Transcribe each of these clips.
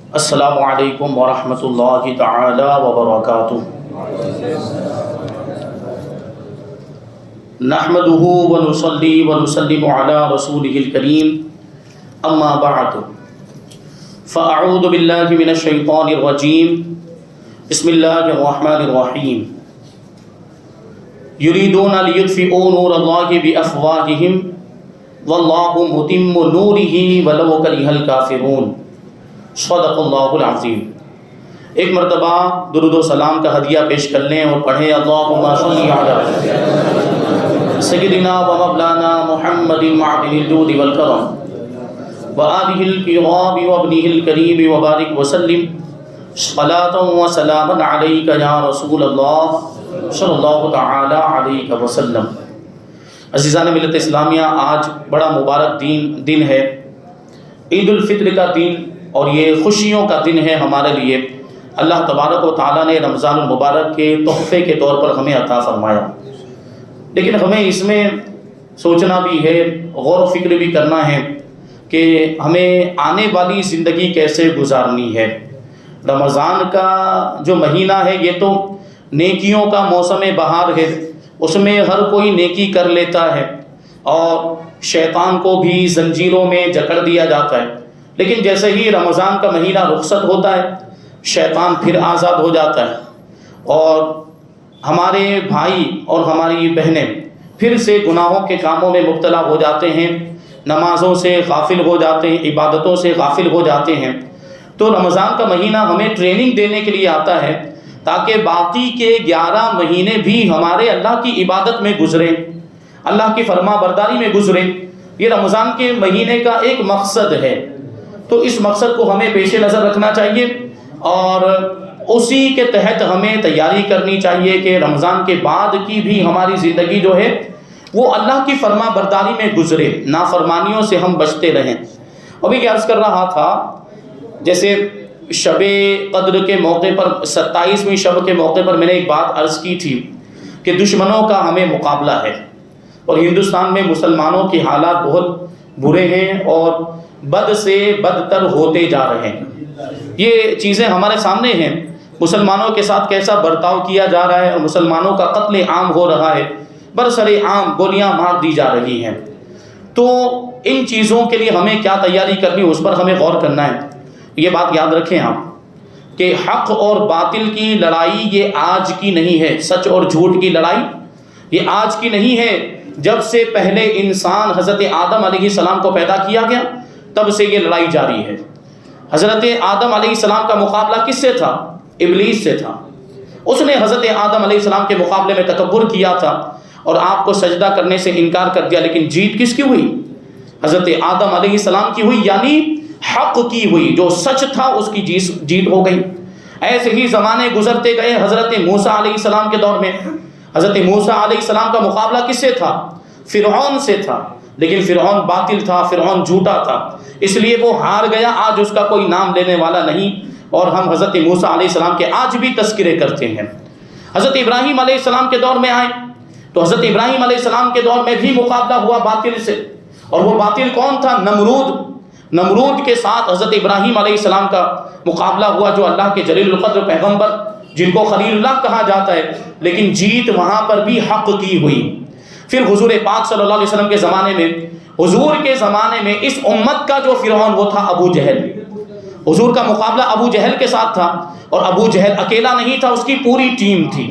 السلام علیکم ورحمۃ اللہ تعالی وبرکاتہ۔ نحمده ونصلی ونسلم علی رسولہ الکریم، اما بعد فاعوذ باللہ من الشیطان الرجیم، بسم اللہ الرحمن الرحیم۔ یریدون لیطفئوا نور اللہ بافواہہم واللہ متم نورہ ولو کرہ الکافرون۔ صدق اللہ العظیم۔ ایک مرتبہ درود و سلام کا ہدیہ پیش کر لیں اور پڑھیں اللہم صلی علی سیدنا و مولانا محمد معدن الجود والکرم وآلہ الکرام وابنہ الکریم وبارک وسلم صلاۃ و سلاما علیک یا رسول اللہ صلی اللہ تعالی علیہ وسلم۔ عزیزان ملت اسلامیہ، آج بڑا مبارک دن ہے، عید الفطر کا دن، اور یہ خوشیوں کا دن ہے ہمارے لیے۔ اللہ تبارک و تعالیٰ نے رمضان المبارک کے تحفے کے طور پر ہمیں عطا فرمایا، لیکن ہمیں اس میں سوچنا بھی ہے، غور و فکر بھی کرنا ہے کہ ہمیں آنے والی زندگی کیسے گزارنی ہے۔ رمضان کا جو مہینہ ہے یہ تو نیکیوں کا موسم بہار ہے، اس میں ہر کوئی نیکی کر لیتا ہے اور شیطان کو بھی زنجیروں میں جکڑ دیا جاتا ہے، لیکن جیسے ہی رمضان کا مہینہ رخصت ہوتا ہے شیطان پھر آزاد ہو جاتا ہے اور ہمارے بھائی اور ہماری بہنیں پھر سے گناہوں کے کاموں میں مبتلا ہو جاتے ہیں، نمازوں سے غافل ہو جاتے ہیں، عبادتوں سے غافل ہو جاتے ہیں۔ تو رمضان کا مہینہ ہمیں ٹریننگ دینے کے لیے آتا ہے تاکہ باقی کے 11 مہینے بھی ہمارے اللہ کی عبادت میں گزریں، اللہ کی فرما برداری میں گزریں۔ یہ رمضان کے مہینے کا ایک مقصد ہے، تو اس مقصد کو ہمیں پیش نظر رکھنا چاہیے اور اسی کے تحت ہمیں تیاری کرنی چاہیے کہ رمضان کے بعد کی بھی ہماری زندگی جو ہے وہ اللہ کی فرما برداری میں گزرے، نافرمانیوں سے ہم بچتے رہیں۔ ابھی عرض کر رہا تھا، جیسے شب قدر کے موقع پر 27ویں شب کے موقع پر میں نے ایک بات عرض کی تھی کہ دشمنوں کا ہمیں مقابلہ ہے اور ہندوستان میں مسلمانوں کے حالات بہت برے ہیں اور بد سے بدتر ہوتے جا رہے ہیں۔ یہ چیزیں ہمارے سامنے ہیں، مسلمانوں کے ساتھ کیسا برتاؤ کیا جا رہا ہے اور مسلمانوں کا قتل عام ہو رہا ہے، برسر عام گولیاں مار دی جا رہی ہیں۔ تو ان چیزوں کے لیے ہمیں کیا تیاری کرنی، اس پر ہمیں غور کرنا ہے۔ یہ بات یاد رکھیں آپ کہ حق اور باطل کی لڑائی یہ آج کی نہیں ہے، سچ اور جھوٹ کی لڑائی یہ آج کی نہیں ہے۔ جب سے پہلے انسان حضرت آدم علیہ السلام کو پیدا کیا گیا تب سے یہ لڑائی جاری ہے۔ حضرت آدم علیہ السلام کا مقابلہ کس سے تھا؟ ابلیس سے تھا۔ اس نے حضرت آدم علیہ السلام کے مقابلے میں تکبر کیا تھا اور آپ کو سجدہ کرنے سے انکار کر دیا، لیکن جیت کس کی ہوئی؟ حضرت آدم علیہ السلام کی ہوئی، یعنی حق کی ہوئی، جو سچ تھا اس کی جیت ہو گئی۔ ایسے ہی زمانے گزرتے گئے، حضرت موسیٰ علیہ السلام کے دور میں حضرت موسیٰ علیہ السلام کا مقابلہ کس سے تھا؟ فرعون سے تھا، لیکن فرعون باطل تھا، فرعون جھوٹا تھا، اس لیے وہ ہار گیا۔ آج اس کا کوئی نام لینے والا نہیں اور ہم حضرت موسیٰ علیہ السلام کے آج بھی تذکرے کرتے ہیں۔ حضرت ابراہیم علیہ السلام کے دور میں آئے تو حضرت ابراہیم علیہ السلام کے دور میں بھی مقابلہ ہوا باطل سے، اور وہ باطل کون تھا؟ نمرود کے ساتھ حضرت ابراہیم علیہ السلام کا مقابلہ ہوا، جو اللہ کے جلیل القدر پیغمبر جن کو خلیل اللہ کہا جاتا ہے، لیکن جیت وہاں پر بھی حق کی ہوئی۔ پھر حضور پاک صلی اللہ علیہ وسلم کے زمانے میں، حضور کے زمانے میں اس امت کا جو فرعون وہ تھا ابو جہل۔ حضور کا مقابلہ ابو جہل کے ساتھ تھا، اور ابو جہل اکیلا نہیں تھا، اس کی پوری ٹیم تھی،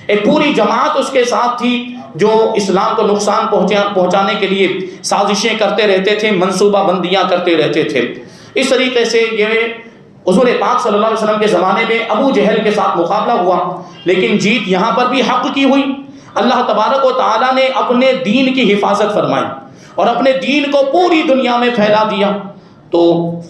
ایک پوری جماعت اس کے ساتھ تھی جو اسلام کو نقصان پہنچانے کے لیے سازشیں کرتے رہتے تھے، منصوبہ بندیاں کرتے رہتے تھے۔ اس طریقے سے یہ حضور پاک صلی اللہ علیہ وسلم کے زمانے میں ابو جہل کے ساتھ مقابلہ ہوا، لیکن جیت یہاں پر بھی حق کی ہوئی۔ اللہ تبارک و تعالیٰ نے اپنے دین کی حفاظت فرمائی اور اپنے دین کو پوری دنیا میں پھیلا دیا۔ تو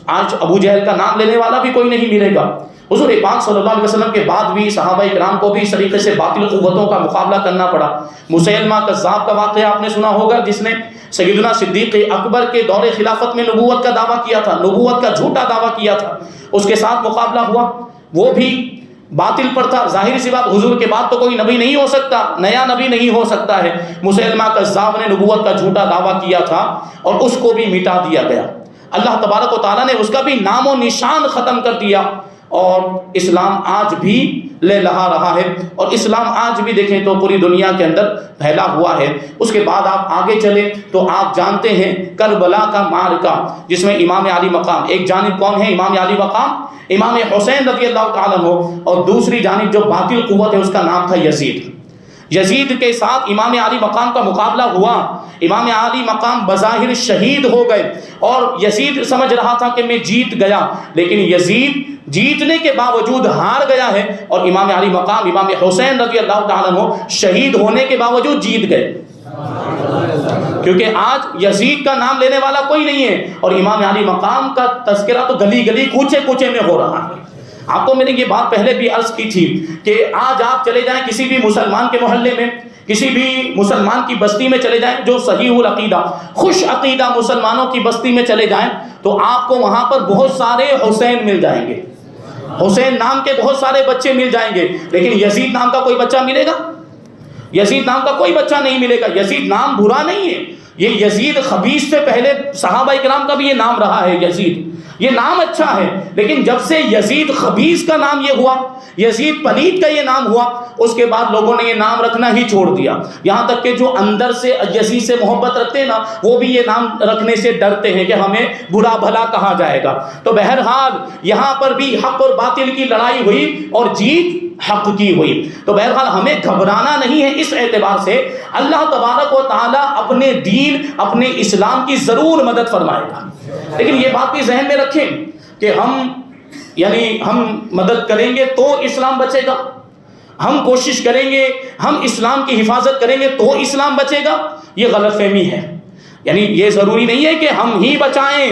آج ابو جہل کا نام لینے والا بھی کوئی نہیں ملے گا۔ حضور پاک صلی اللہ علیہ وسلم کے بعد بھی صحابہ کرام کو بھی اس طریقے سے باطل قوتوں کا مقابلہ کرنا پڑا۔ مسیلمہ کذاب کا واقعہ آپ نے سنا ہوگا، جس نے سیدنا صدیق اکبر کے دور خلافت میں نبوت کا دعویٰ کیا تھا، نبوت کا جھوٹا دعویٰ کیا تھا، اس کے ساتھ مقابلہ ہوا، وہ بھی باطل پر تھا۔ ظاہر سی بات، حضور کے بعد تو کوئی نبی نہیں ہو سکتا، نیا نبی نہیں ہو سکتا ہے۔ مسیلمہ کذاب نے نبوت کا جھوٹا دعویٰ کیا تھا اور اس کو بھی مٹا دیا گیا۔ اللہ تبارک و تعالیٰ نے اس کا بھی نام و نشان ختم کر دیا، اور اسلام آج بھی لے لہا رہا ہے، اور اسلام آج بھی دیکھیں تو پوری دنیا کے اندر پھیلا ہوا ہے۔ اس کے بعد آپ آگے چلیں تو آپ جانتے ہیں کربلا کا معرکہ، جس میں امام علی مقام، ایک جانب کون ہے؟ امام علی مقام، امام حسین رضی اللہ تعالیٰ عنہ، اور دوسری جانب جو باطل قوت ہے اس کا نام تھا یزید۔ یزید کے ساتھ امام علی مقام کا مقابلہ ہوا، امام علی مقام بظاہر شہید ہو گئے، اور یزید سمجھ رہا تھا کہ میں جیت گیا، لیکن یزید جیتنے کے باوجود ہار گیا ہے، اور امام علی مقام امام حسین رضی اللہ تعالیٰ عنہ شہید ہونے کے باوجود جیت گئے، کیونکہ آج یزید کا نام لینے والا کوئی نہیں ہے، اور امام علی مقام کا تذکرہ تو گلی گلی کوچے کوچے میں ہو رہا ہے۔ آپ کو میں نے یہ بات پہلے بھی عرض کی تھی کہ آج آپ چلے جائیں کسی بھی مسلمان کے محلے میں، کسی بھی مسلمان کی بستی میں چلے جائیں جو صحیح العقیدہ خوش عقیدہ مسلمانوں کی بستی میں چلے جائیں، تو آپ کو وہاں پر بہت سارے حسین مل جائیں گے، حسین نام کے بہت سارے بچے مل جائیں گے، لیکن یزید نام کا کوئی بچہ ملے گا؟ یزید نام کا کوئی بچہ نہیں ملے گا۔ یزید نام برا نہیں ہے، یہ یزید خبیث سے پہلے صحابہ کرام کا بھی یہ نام رہا ہے، یزید یہ نام اچھا ہے، لیکن جب سے یزید خبیث کا نام یہ ہوا، یزید پلید کا یہ نام ہوا، اس کے بعد لوگوں نے یہ نام رکھنا ہی چھوڑ دیا، یہاں تک کہ جو اندر سے یزید سے محبت رکھتے ہیں نا، وہ بھی یہ نام رکھنے سے ڈرتے ہیں کہ ہمیں برا بھلا کہا جائے گا۔ تو بہرحال یہاں پر بھی حق اور باطل کی لڑائی ہوئی اور جیت حق کی ہوئی۔ تو بہرحال ہمیں گھبرانا نہیں ہے، اس اعتبار سے اللہ تبارک و تعالیٰ اپنے دین اپنے اسلام کی ضرور مدد فرمائے گا، لیکن یہ بات بھی ذہن میں رکھیں کہ ہم مدد کریں گے تو اسلام بچے گا، ہم کوشش کریں گے، ہم اسلام کی حفاظت کریں گے تو اسلام بچے گا، یہ غلط فہمی ہے۔ یعنی یہ ضروری نہیں ہے کہ ہم ہی بچائیں،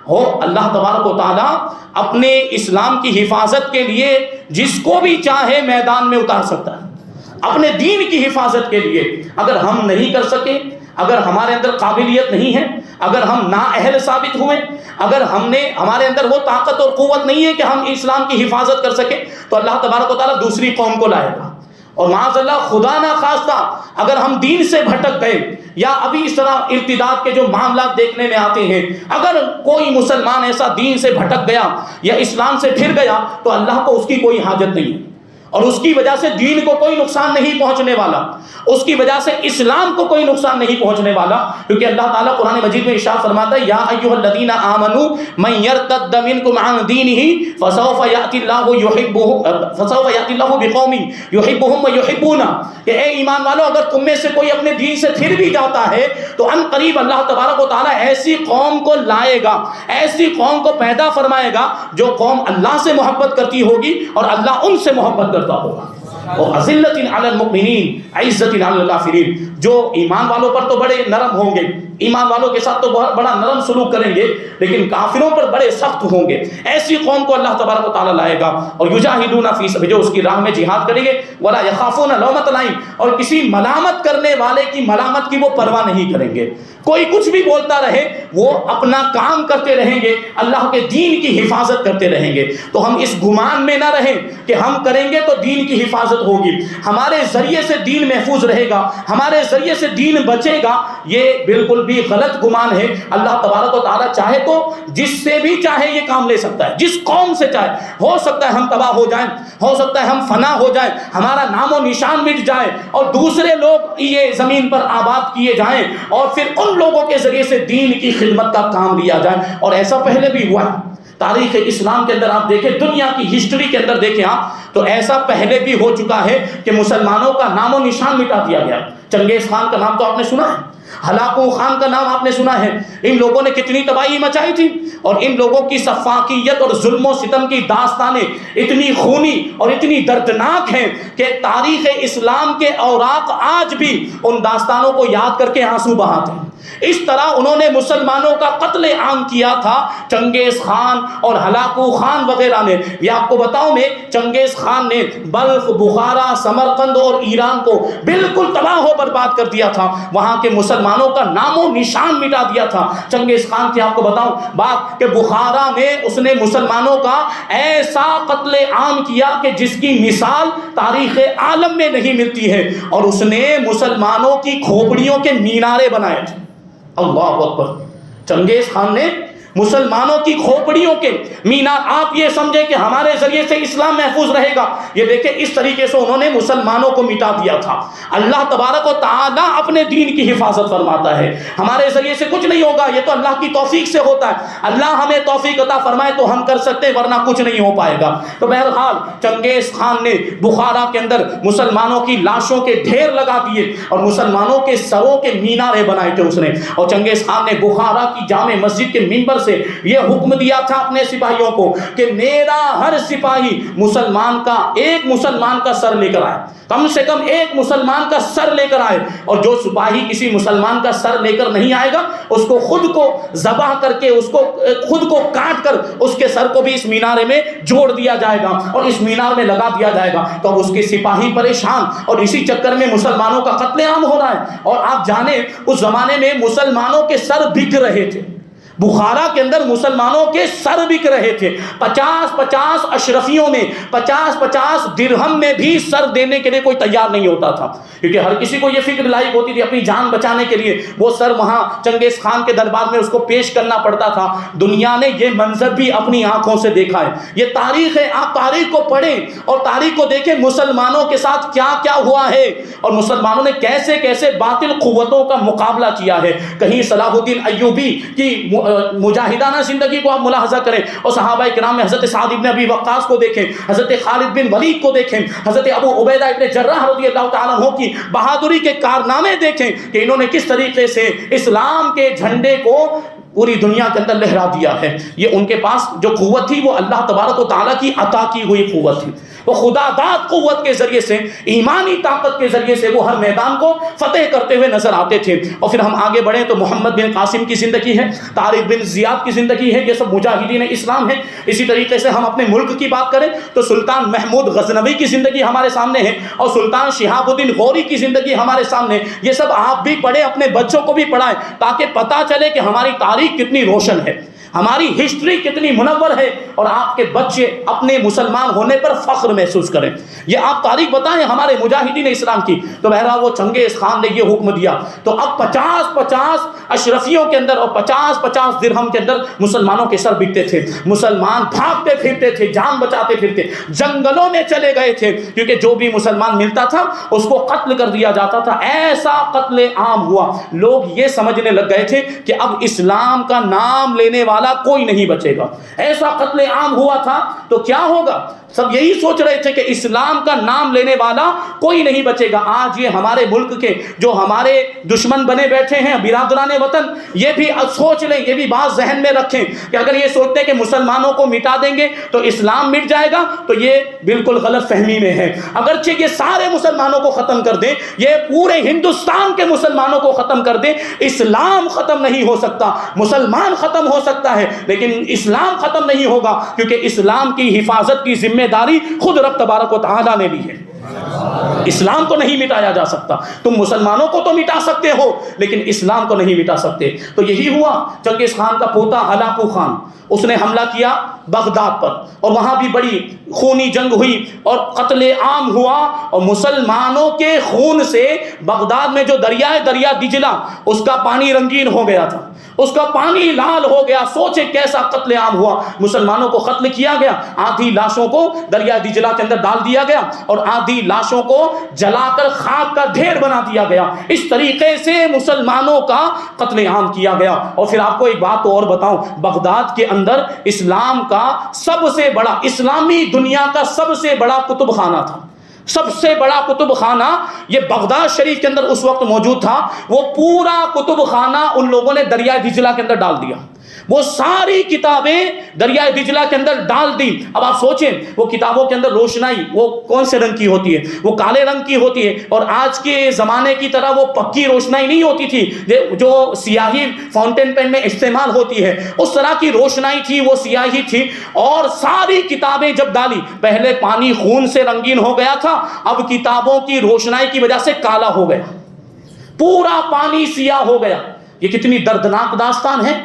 ہو اللہ تبارک و تعالیٰ اپنے اسلام کی حفاظت کے لیے جس کو بھی چاہے میدان میں اتار سکتا ہے، اپنے دین کی حفاظت کے لیے۔ اگر ہم نہیں کر سکے، اگر ہمارے اندر قابلیت نہیں ہے، اگر ہم نااہل ثابت ہوئے، اگر ہمارے اندر وہ طاقت اور قوت نہیں ہے کہ ہم اسلام کی حفاظت کر سکیں، تو اللہ تبارک و تعالیٰ دوسری قوم کو لائے گا، اور معاذ اللہ خدا نہ خواستہ اگر ہم دین سے بھٹک گئے، یا ابھی اس طرح ارتداد کے جو معاملات دیکھنے میں آتے ہیں، اگر کوئی مسلمان ایسا دین سے بھٹک گیا یا اسلام سے پھر گیا تو اللہ کو اس کی کوئی حاجت نہیں ہے، اور اس کی وجہ سے دین کو کوئی نقصان نہیں پہنچنے والا، اس کی وجہ سے اسلام کو کوئی نقصان نہیں پہنچنے والا، کیونکہ اللہ تعالیٰ قرآن مجید میں ارشاد فرماتا ہے یا ایھا الذین آمنوا من یرتد منکم عن دینہ فسوف یأتی اللہ بقوم یحبهم ویحبونہ، کہ اے ایمان والو اگر تم میں سے کوئی اپنے دین سے پھر بھی جاتا ہے تو ان قریب اللہ تبارک و تعالیٰ ایسی قوم کو لائے گا، ایسی قوم کو پیدا فرمائے گا جو قوم اللہ سے محبت کرتی ہوگی اور اللہ ان سے محبت کرتا ہوگا۔ اور اذلۃ علی المؤمنین عزۃ علی الکافرین، جو ایمان والوں پر تو بڑے نرم ہوں گے، ایمان والوں کے ساتھ تو بڑا نرم سلوک کریں گے، لیکن کافروں پر بڑے سخت ہوں گے، ایسی قوم کو اللہ تبارک و تعالیٰ لائے گا۔ اور یجاہدون فی سبیل، جو اس کی راہ میں جہاد کریں گے، ولا یخافون لومۃ لائم، اور کسی ملامت کرنے والے کی ملامت کی وہ پرواہ نہیں کریں گے، کوئی کچھ بھی بولتا رہے وہ اپنا کام کرتے رہیں گے، اللہ کے دین کی حفاظت کرتے رہیں گے۔ تو ہم اس گمان میں نہ رہیں کہ ہم کریں گے تو دین کی حفاظت ہوگی، ہمارے ذریعے سے دین محفوظ رہے گا، ہمارے ذریعے سے دین بچے گا، یہ بالکل بھی غلط گمان ہے۔ اللہ تبارک و تعالیٰ چاہے تو جس سے بھی چاہے یہ کام لے سکتا ہے، جس قوم سے چاہے، ہو سکتا ہے ہم تباہ ہو جائیں، ہو سکتا ہے ہم فنا ہو جائیں، ہمارا نام و نشان مٹ جائے اور دوسرے لوگ یہ زمین پر آباد کیے جائیں، اور پھر ان لوگوں کے ذریعے سے دین کی خدمت کا کام لیا جائے۔ اور ایسا پہلے بھی ہوا ہے تاریخ اسلام کے اندر، آپ دیکھیں دنیا کی ہسٹری کے اندر دیکھیں آپ، تو ایسا پہلے بھی ہو چکا ہے کہ مسلمانوں کا نام و نشان مٹا دیا گیا۔ چنگیز خان کا نام تو آپ نے سنا ہے، ہلاکو خان کا نام آپ نے سنا ہے، ان لوگوں نے کتنی تباہی مچائی تھی، اور ان لوگوں کی سفاکیت اور ظلم و ستم کی داستانیں اتنی خونی اور اتنی دردناک ہیں کہ تاریخ اسلام کے اوراق آج بھی ان داستانوں کو یاد کر کے آنسو بہاتے ہیں۔ اس طرح انہوں نے مسلمانوں کا قتل عام کیا تھا، چنگیز خان اور ہلاکو خان وغیرہ نے۔ یہ آپ کو بتاؤں میں، چنگیز خان نے بلخ، بخارا، سمرقند اور ایران کو بالکل تباہ و برباد کر دیا تھا، وہاں کے مسلمانوں کا نام و نشان مٹا دیا تھا۔ چنگیز خان کی آپ کو بتاؤں بات کہ بخارا میں اس نے مسلمانوں کا ایسا قتل عام کیا کہ جس کی مثال تاریخ عالم میں نہیں ملتی ہے، اور اس نے مسلمانوں کی کھوپڑیوں کے مینارے بنائے تھے۔ اللہ اکبر! چنگیز خان نے مسلمانوں کی کھوپڑیوں کے مینار آپ یہ سمجھیں کہ ہمارے ذریعے سے اسلام محفوظ رہے گا. یہ دیکھیں اس طریقے سے انہوں نے مسلمانوں کو مٹا دیا تھا. اللہ تبارک و تعالیٰ اپنے دین کی حفاظت فرماتا ہے. ہمارے ذریعے سے کچھ نہیں ہوگا, یہ تو اللہ کی توفیق سے ہوتا ہے. اللہ ہمیں توفیق عطا فرمائے تو ہم کر سکتے ہیں, ورنہ کچھ نہیں ہو پائے گا. تو بہرحال چنگیز خان نے بخارا کے اندر مسلمانوں کی لاشوں کے ڈھیر لگا دیے اور مسلمانوں کے سروں کے مینارے بنائے تھے اس نے. اور چنگیز خان نے بخارا کی جامع مسجد کے منبر سے یہ حکم دیا تھا اپنے سپاہیوں کو کہ میرا ہر سپاہی ایک مسلمان کا سر لے کر آئے, کم سے کم ایک مسلمان کا سر لے کر آئے. اور جو سپاہی کسی مسلمان کا سر لے کر نہیں آئے گا اس کو خود کو ذبح کر کے, اس کو خود کو کاٹ کر اس کے سر کو بھی اس مینارے میں جوڑ دیا جائے گا اور اس مینار میں لگا دیا جائے گا. تو اب اس کے سپاہی پریشان اور اسی چکر میں مسلمانوں کا قتل عام ہو رہا ہے. اور آپ جانیں اس زمانے میں مسلمانوں کے سر بک رہے تھے. بخارا کے اندر مسلمانوں کے سر بک رہے تھے. 50 اشرفیوں میں 50 درہم میں بھی سر دینے کے لیے کوئی تیار نہیں ہوتا تھا, کیونکہ ہر کسی کو یہ فکر لاحق ہوتی تھی اپنی جان بچانے کے لیے وہ سر وہاں چنگیز خان کے دربار میں اس کو پیش کرنا پڑتا تھا. دنیا نے یہ منظر بھی اپنی آنکھوں سے دیکھا ہے. یہ تاریخ ہے, آپ تاریخ کو پڑھیں اور تاریخ کو دیکھیں مسلمانوں کے ساتھ کیا کیا ہوا ہے اور مسلمانوں نے کیسے کیسے باطل قوتوں کا مقابلہ کیا ہے. کہیں صلاح الدین ایوبی کی مجاہدانہ زندگی کو آپ ملاحظہ کریں اور صحابہ کرام میں حضرت سعد ابن ابی وقاص کو دیکھیں, حضرت خالد بن ولید کو دیکھیں, حضرت ابو عبیدہ ابن جراح رضی اللہ تعالیٰ عنہ کی بہادری کے کارنامے دیکھیں کہ انہوں نے کس طریقے سے اسلام کے جھنڈے کو پوری دنیا کے اندر لہرا دیا ہے. یہ ان کے پاس جو قوت تھی وہ اللہ تبارک و تعالیٰ کی عطا کی ہوئی قوت تھی. وہ خدا داد قوت کے ذریعے سے, ایمانی طاقت کے ذریعے سے وہ ہر میدان کو فتح کرتے ہوئے نظر آتے تھے. اور پھر ہم آگے بڑھیں تو محمد بن قاسم کی زندگی ہے, طارق بن زیاد کی زندگی ہے, یہ سب مجاہدین اسلام ہیں. اسی طریقے سے ہم اپنے ملک کی بات کریں تو سلطان محمود غزنوی کی زندگی ہمارے سامنے ہے اور سلطان شہاب الدین غوری کی زندگی ہمارے سامنے. یہ سب آپ بھی پڑھیں, اپنے بچوں کو بھی پڑھائیں تاکہ پتہ چلے کہ ہماری تاریخ کتنی روشن ہے, ہماری ہسٹری کتنی منور ہے اور آپ کے بچے اپنے مسلمان ہونے پر فخر محسوس کریں. یہ آپ تاریخ بتائیں ہمارے مجاہدین اسلام کی. تو بہرحال وہ چنگیز خان نے یہ حکم دیا تو اب 50 اشرفیوں کے اندر اور 50 درہم کے اندر مسلمانوں کے سر بکتے تھے. مسلمان بھاگتے پھرتے تھے, جان بچاتے پھرتے, جنگلوں میں چلے گئے تھے کیونکہ جو بھی مسلمان ملتا تھا اس کو قتل کر دیا جاتا تھا. ایسا قتل عام ہوا, لوگ یہ سمجھنے لگ گئے تھے کہ اب اسلام کا نام لینے والا کوئی نہیں بچے گا. ایسا قتل عام ہوا تھا تو کیا ہوگا, سب یہی سوچ رہے تھے کہ اسلام کا نام لینے والا کوئی نہیں بچے گا. آج یہ ہمارے ملک کے جو ہمارے دشمن بنے بیٹھے ہیں برادران وطن, یہ بھی سوچ لیں, یہ بھی بات ذہن میں رکھیں کہ اگر یہ سوچتے ہیں کہ مسلمانوں کو مٹا دیں گے تو اسلام مٹ جائے گا تو یہ بالکل غلط فہمی میں ہے. اگرچہ یہ سارے مسلمانوں کو ختم کر دیں, یہ پورے ہندوستان کے مسلمانوں کو ختم کر دیں, اسلام ختم نہیں ہو سکتا. مسلمان ختم ہو سکتا ہے لیکن اسلام ختم نہیں ہوگا, کیونکہ اسلام کی حفاظت کی ذمہ داری خود رب تبارک و تعالیٰ نے لی ہے. اسلام کو نہیں مٹایا جا سکتا. تم مسلمانوں کو تو مٹا سکتے ہو لیکن اسلام کو نہیں مٹا سکتے. تو یہی ہوا. چنگیز خان کا پوتا ہلاکو خان, اس نے حملہ کیا بغداد پر اور وہاں بھی بڑی خونی جنگ ہوئی اور قتل عام ہوا. اور مسلمانوں کے خون سے بغداد میں جو دریا دجلہ اس کا پانی رنگین ہو گیا تھا, اس کا پانی لال ہو گیا. سوچے کیسا قتل عام ہوا. مسلمانوں کو قتل کیا گیا, آدھی لاشوں کو دریا دجلہ کے اندر ڈال دیا گیا اور آدھی لاشوں کو جلا کر خاک کا ڈھیر بنا دیا گیا. اس طریقے سے مسلمانوں کا قتل عام کیا گیا. اور پھر آپ کو ایک بات اور بتاؤں, بغداد کے اندر اسلام کا سب سے بڑا, اسلامی دنیا کا سب سے بڑا کتب خانہ تھا. سب سے بڑا کتب خانہ یہ بغداد شریف کے اندر اس وقت موجود تھا. وہ پورا کتب خانہ ان لوگوں نے دریائے دجلہ کے اندر ڈال دیا. وہ ساری کتابیں دریائے دجلہ کے اندر ڈال دی. اب آپ سوچیں وہ کتابوں کے اندر روشنائی وہ کون سے رنگ کی ہوتی ہے, وہ کالے رنگ کی ہوتی ہے. اور آج کے زمانے کی طرح وہ پکی روشنائی نہیں ہوتی تھی جو سیاہی فاؤنٹین پین میں استعمال ہوتی ہے, اس طرح کی روشنائی تھی, وہ سیاہی تھی. اور ساری کتابیں جب ڈالی, پہلے پانی خون سے رنگین ہو گیا تھا, اب کتابوں کی روشنائی کی وجہ سے کالا ہو گیا, پورا پانی سیاہ ہو گیا. یہ کتنی دردناک داستان ہے.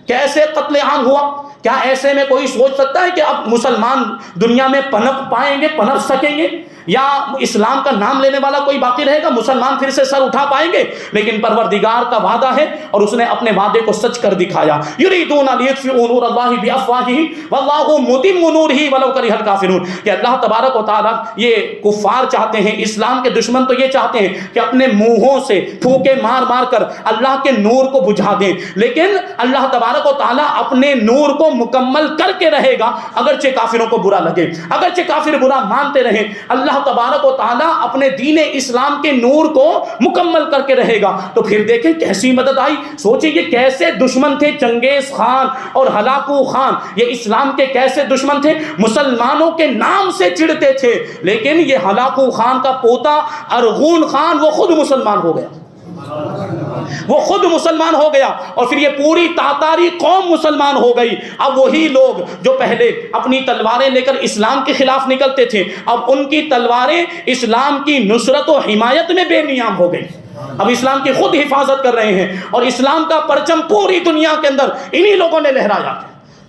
کیسے قتل عام ہوا؟ کیا ایسے میں کوئی سوچ سکتا ہے کہ اب مسلمان دنیا میں پنپ پائیں گے, پنپ سکیں گے؟ یا اسلام کا نام لینے والا کوئی باقی رہے گا؟ مسلمان پھر سے سر اٹھا پائیں گے؟ لیکن پروردگار کا وعدہ ہے اور اس نے اپنے وعدے کو سچ کر دکھایا. یریدون لیطفئوا نور اللہ بافواہہم واللہ متم نورہ ولو کرہ الکافرون. کہ اللہ تبارک و تعالیٰ یہ کفار چاہتے ہیں، اسلام کے دشمن تو یہ چاہتے ہیں کہ اپنے منہوں سے پھونکے مار مار کر اللہ کے نور کو بجھا دیں، لیکن اللہ تبارک و تعالیٰ اپنے نور کو مکمل کر کے رہے گا اگرچہ کافروں کو برا لگے، اگرچہ کافر برا مانتے رہیں. اللہ تبارک و تعالیٰ اپنے دین اسلام کے نور کو مکمل کر کے رہے گا. تو پھر دیکھیں کیسی مدد آئی. سوچیں یہ کیسے دشمن تھے چنگیز خان اور ہلاکو خان، یہ اسلام کے کیسے دشمن تھے، مسلمانوں کے نام سے چڑھتے تھے. لیکن یہ ہلاکو خان کا پوتا ارغون خان وہ خود مسلمان ہو گیا، وہ خود مسلمان ہو گیا، اور پھر یہ پوری تاتاری قوم مسلمان ہو گئی. اب وہی لوگ جو پہلے اپنی تلواریں لے کر اسلام کے خلاف نکلتے تھے، اب ان کی تلواریں اسلام کی نصرت و حمایت میں بے نیام ہو گئی. اب اسلام کی خود حفاظت کر رہے ہیں، اور اسلام کا پرچم پوری دنیا کے اندر انہی لوگوں نے لہرایا.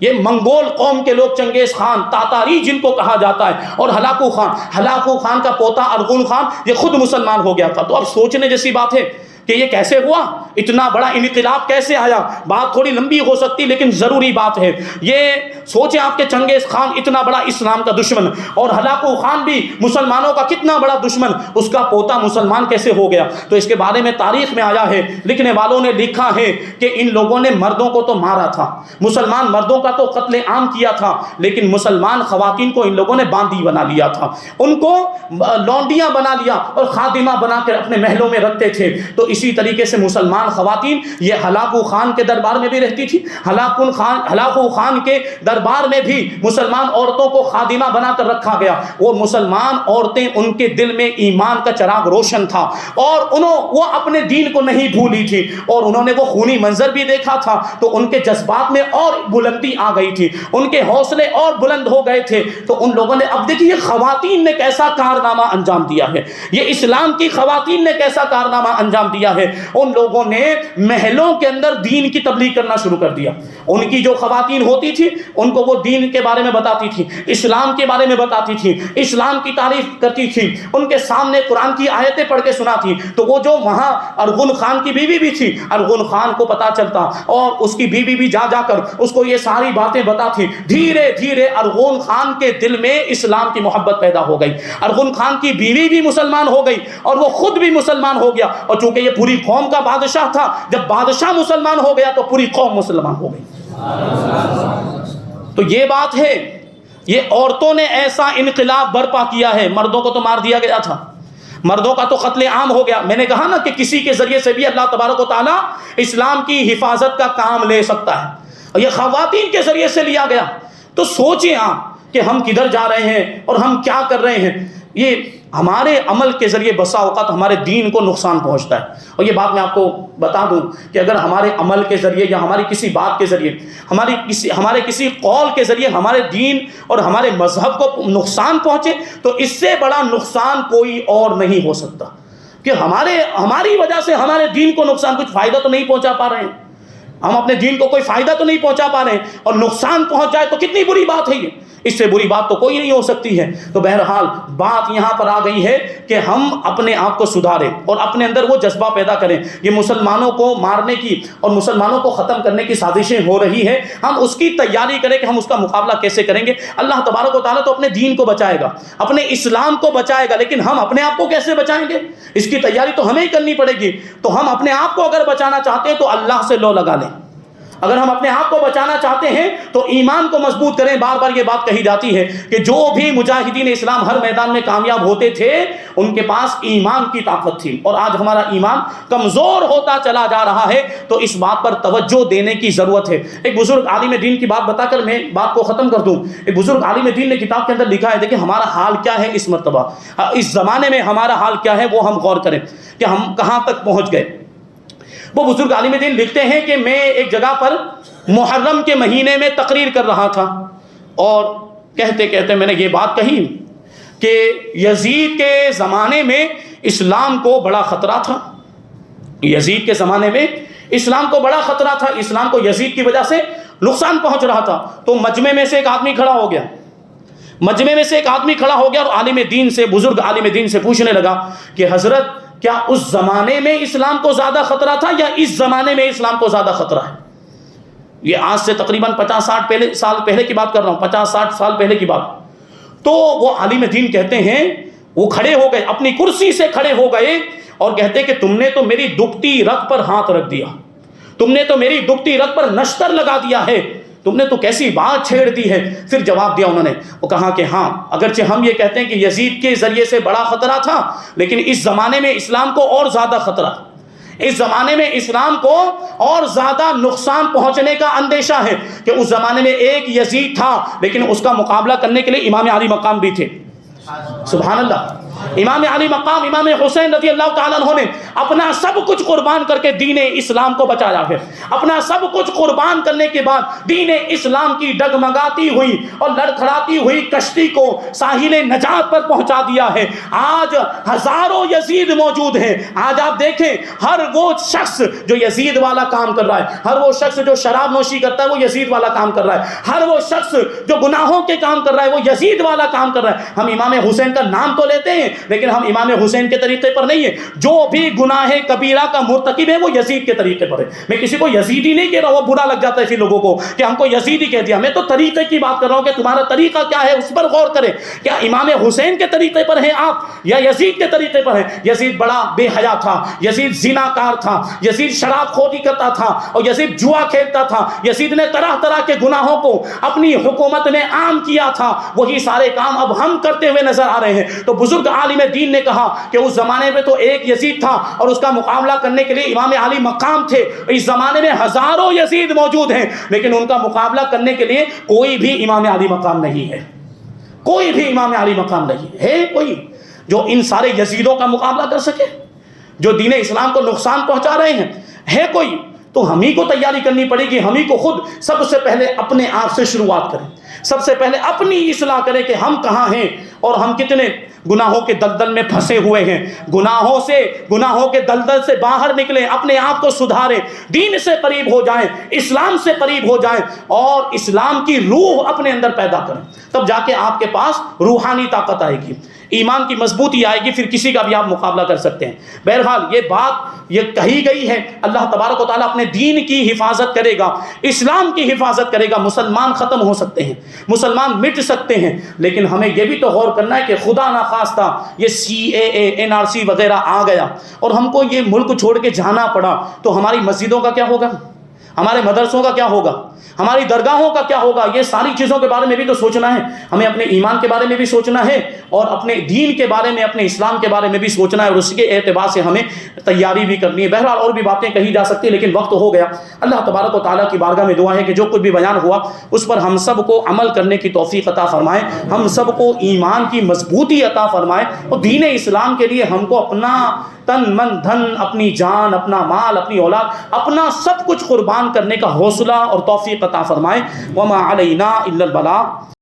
یہ منگول قوم کے لوگ، چنگیز خان، تاتاری جن کو کہا جاتا ہے، اور ہلاکو خان کا پوتا ارغون خان یہ خود مسلمان ہو گیا تھا. تو اب سوچنے جیسی بات ہے کہ یہ کیسے ہوا، اتنا بڑا انقلاب کیسے آیا. بات تھوڑی لمبی ہو سکتی لیکن ضروری بات ہے. یہ سوچیں آپ کے چنگیز خان اتنا بڑا اسلام کا دشمن، اور ہلاکو خان بھی مسلمانوں کا کتنا بڑا دشمن، اس کا پوتا مسلمان کیسے ہو گیا. تو اس کے بارے میں تاریخ میں آیا ہے، لکھنے والوں نے لکھا ہے کہ ان لوگوں نے مردوں کو تو مارا تھا، مسلمان مردوں کا تو قتل عام کیا تھا، لیکن مسلمان خواتین کو ان لوگوں نے باندی بنا لیا تھا، ان کو لونڈیاں بنا لیا اور خادمہ بنا کر اپنے محلوں میں رکھتے تھے. تو اسی طریقے سے مسلمان خواتین یہ ہلاکو خان کے دربار میں بھی رہتی تھی. ہلاکو خان کے دربار میں بھی مسلمان عورتوں کو خادمہ بنا کر رکھا گیا. وہ مسلمان عورتیں، ان کے دل میں ایمان کا چراغ روشن تھا، اور وہ اپنے دین کو نہیں بھولی تھی، اور انہوں نے وہ خونی منظر بھی دیکھا تھا تو ان کے جذبات میں اور بلندی آ گئی تھی، ان کے حوصلے اور بلند ہو گئے تھے. تو ان لوگوں نے اب دیکھیے خواتین نے کیسا کارنامہ انجام دیا ہے، یہ اسلام کی خواتین نے کیسا کارنامہ انجام دیا ہے. ان لوگوں نے محلوں کے اندر دین کی تبلیغ کرنا شروع کر دیا. ان کی جو خواتین ہوتی تھی ان کو وہ دین کے بارے میں بتاتی تھی، اسلام کے بارے میں بتاتی تھی، اسلام کی تعریف کرتی تھی، ان کے سامنے قرآن کی آیتیں پڑھ کے سناتی. تو وہ جو وہاں ارغون خان کی بیوی بھی تھی، ارغون خان کو پتا چلتا اور اس کی بیوی بھی جا کر اس کو یہ ساری باتیں بتاتی. دھیرے دھیرے ارغون خان کے دل میں اسلام کی محبت پیدا ہو گئی. ارغون خان کی بیوی بھی مسلمان ہو گئی اور وہ خود بھی مسلمان ہو گیا. اور چونکہ یہ پوری قوم کا بادشاہ تھا، جب بادشاہ مسلمان ہو گیا تو پوری قوم مسلمان ہو گئی. تو یہ بات ہے، یہ عورتوں نے ایسا انقلاب برپا کیا ہے. مردوں کو تو مار دیا گیا تھا، مردوں کا تو قتل عام ہو گیا. میں نے کہا نا کہ کسی کے ذریعے سے بھی اللہ تبارک و تعالیٰ اسلام کی حفاظت کا کام لے سکتا ہے، اور یہ خواتین کے ذریعے سے لیا گیا. تو سوچیں آپ کہ ہم کدھر جا رہے ہیں اور ہم کیا کر رہے ہیں. یہ ہمارے عمل کے ذریعے بسا اوقات ہمارے دین کو نقصان پہنچتا ہے. اور یہ بات میں آپ کو بتا دوں کہ اگر ہمارے عمل کے ذریعے یا ہماری کسی بات کے ذریعے، ہمارے کسی قول کے ذریعے ہمارے دین اور ہمارے مذہب کو نقصان پہنچے تو اس سے بڑا نقصان کوئی اور نہیں ہو سکتا. کہ ہماری وجہ سے ہمارے دین کو نقصان، کچھ فائدہ تو نہیں پہنچا پا رہے ہیں، ہم اپنے دین کو کوئی فائدہ تو نہیں پہنچا پا رہے ہیں، اور نقصان پہنچ جائے تو کتنی بری بات ہے. یہ اس سے بری بات تو کوئی نہیں ہو سکتی ہے. تو بہرحال بات یہاں پر آ گئی ہے کہ ہم اپنے آپ کو سدھاریں اور اپنے اندر وہ جذبہ پیدا کریں. یہ مسلمانوں کو مارنے کی اور مسلمانوں کو ختم کرنے کی سازشیں ہو رہی ہیں، ہم اس کی تیاری کریں کہ ہم اس کا مقابلہ کیسے کریں گے. اللہ تبارک و تعالیٰ تو اپنے دین کو بچائے گا، اپنے اسلام کو بچائے گا، لیکن ہم اپنے آپ کو کیسے بچائیں گے؟ اس کی تیاری تو ہمیں ہی کرنی پڑے گی. تو ہم اپنے آپ کو اگر بچانا چاہتے ہیں تو اللہ سے لو لگا لیں. اگر ہم اپنے آپ کو بچانا چاہتے ہیں تو ایمان کو مضبوط کریں. بار بار یہ بات کہی جاتی ہے کہ جو بھی مجاہدین اسلام ہر میدان میں کامیاب ہوتے تھے ان کے پاس ایمان کی طاقت تھی، اور آج ہمارا ایمان کمزور ہوتا چلا جا رہا ہے. تو اس بات پر توجہ دینے کی ضرورت ہے. ایک بزرگ عالم دین کی بات بتا کر میں بات کو ختم کر دوں. ایک بزرگ عالم دین نے کتاب کے اندر لکھا ہے، دیکھیں ہمارا حال کیا ہے اس مرتبہ، اس زمانے میں ہمارا حال کیا ہے وہ ہم غور کریں کہ ہم کہاں تک پہنچ گئے. وہ بزرگ عالم دین لکھتے ہیں کہ میں ایک جگہ پر محرم کے مہینے میں تقریر کر رہا تھا، اور کہتے کہتے میں نے یہ بات کہی کہ یزید کے زمانے میں اسلام کو بڑا خطرہ تھا. یزید کے زمانے میں اسلام کو بڑا خطرہ تھا، اسلام کو یزید کی وجہ سے نقصان پہنچ رہا تھا. تو مجمع میں سے ایک آدمی کھڑا ہو گیا. مجمع میں سے ایک آدمی کھڑا ہو گیا اور عالم دین سے، بزرگ عالم دین سے پوچھنے لگا کہ حضرت کیا اس زمانے میں اسلام کو زیادہ خطرہ تھا یا اس زمانے میں اسلام کو زیادہ خطرہ ہے؟ یہ آج سے تقریباً 50-60 سال پہلے کی بات کر رہا ہوں، 50-60 سال پہلے کی بات. تو وہ عالم دین کہتے ہیں، وہ کھڑے ہو گئے، اپنی کرسی سے کھڑے ہو گئے اور کہتے کہ تم نے تو میری دکھتی رگ پر ہاتھ رکھ دیا، تم نے تو میری دکھتی رگ پر نشتر لگا دیا ہے، تم نے تو کیسی بات چھیڑ دی ہے. پھر جواب دیا انہوں نے، وہ کہا کہ ہاں اگرچہ ہم یہ کہتے ہیں کہ یزید کے ذریعے سے بڑا خطرہ تھا، لیکن اس زمانے میں اسلام کو اور زیادہ خطرہ، اس زمانے میں اسلام کو اور زیادہ نقصان پہنچنے کا اندیشہ ہے کہ اس زمانے میں ایک یزید تھا لیکن اس کا مقابلہ کرنے کے لیے امام علی مقام بھی تھے. سبحان اللہ. امام علی مقام امام حسین رضی اللہ تعالیٰ عنہ نے اپنا سب کچھ قربان کر کے دین اسلام کو بچایا ہے. اپنا سب کچھ قربان کرنے کے بعد دین اسلام کی ڈگمگاتی ہوئی اور لڑکھڑاتی ہوئی کشتی کو ساحل نجات پر پہنچا دیا ہے. آج ہزاروں یزید موجود ہیں. آج آپ دیکھیں ہر وہ شخص جو یزید والا کام کر رہا ہے، ہر وہ شخص جو شراب نوشی کرتا ہے وہ یزید والا کام کر رہا ہے، ہر وہ شخص جو گناہوں کے کام کر رہا ہے وہ یزید والا کام کر رہا ہے. ہم امام حسین کا نام تو لیتے ہیں لیکن ہم امام حسین کے طریقے پر نہیں ہیں. جو بھی گناہ کبیرہ کا مرتکب ہے وہ یزید کے طریقے پر ہے. میں کسی کو یزیدی نہیں کہہ رہا ہوں، وہ برا لگ جاتا ہے پھر لوگوں کو کہ ہم کو یزیدی کہہ دیا. میں تو طریقے کی بات کر رہا ہوں کہ تمہارا طریقہ کیا ہے اس پر غور کریں. کیا امام حسین کے طریقے پر ہیں آپ یا یزید کے طریقے پر ہیں؟ یزید بڑا بے حیا تھا، یزید زناکار تھا، یزید شراب خوری کرتا تھا اور یزید جوا کھیلتا تھا. یزید نے طرح طرح کے گناہوں کو اپنی حکومت نے عام کیا تھا. وہی سارے کام اب ہم کرتے ہوئے نظر آ رہے ہیں. تو بزرگ عالم دین نے کہا کہ اس زمانے میں تو ایک یزید تھا اور اس کا مقابلہ کرنے کے لیے امام علی مقام تھے. اس زمانے میں ہزاروں یزید موجود ہیں لیکن ان کا مقابلہ کرنے کے لیے کوئی بھی امام علی مقام نہیں ہے. کوئی بھی امام علی مقام نہیں ہے. کوئی جو ان سارے یزیدوں کا مقابلہ کر سکے، جو دین اسلام کو نقصان پہنچا رہے ہیں؟ ہے کوئی؟ تو ہم ہی کو تیاری کرنی پڑے گی. ہم ہی کو خود سب سے پہلے اپنے آپ سے شروعات کریں، سب سے پہلے اپنی اصلاح کریں کہ ہم کہاں ہیں اور ہم کتنے گناہوں کے دلدل میں پھنسے ہوئے ہیں. گناہوں کے دلدل سے باہر نکلیں، اپنے آپ کو سدھاریں، دین سے قریب ہو جائیں، اسلام سے قریب ہو جائیں اور اسلام کی روح اپنے اندر پیدا کریں. تب جا کے آپ کے پاس روحانی طاقت آئے گی، ایمان کی مضبوطی آئے گی، پھر کسی کا بھی آپ مقابلہ کر سکتے ہیں. بہرحال یہ بات یہ کہی گئی ہے، اللہ تبارک و تعالیٰ اپنے دین کی حفاظت کرے گا، اسلام کی حفاظت کرے گا. مسلمان ختم ہو سکتے ہیں، مسلمان مٹ سکتے ہیں، لیکن ہمیں یہ بھی تو غور کرنا ہے کہ خدا نخواستہ یہ CAA NRC وغیرہ آ گیا اور ہم کو یہ ملک چھوڑ کے جانا پڑا تو ہماری مسجدوں کا کیا ہوگا، ہمارے مدرسوں کا کیا ہوگا، ہماری درگاہوں کا کیا ہوگا؟ یہ ساری چیزوں کے بارے میں بھی تو سوچنا ہے. ہمیں اپنے ایمان کے بارے میں بھی سوچنا ہے اور اپنے دین کے بارے میں، اپنے اسلام کے بارے میں بھی سوچنا ہے اور اس کے اعتبار سے ہمیں تیاری بھی کرنی ہے. بہرحال اور بھی باتیں کہی جا سکتی ہیں لیکن وقت ہو گیا. اللہ تبارک و تعالیٰ کی بارگاہ میں دعا ہے کہ جو کچھ بھی بیان ہوا اس پر ہم سب کو عمل کرنے کی توفیق عطا فرمائے، ہم سب کو ایمان کی مضبوطی عطا فرمائے اور دین اسلام کے لیے ہم کو اپنا تن من دھن، اپنی جان، اپنا مال، اپنی اولاد، اپنا سب کچھ قربان کرنے کا حوصلہ اور توفیق عطا فرمائے. وما علینا الا البلاغ.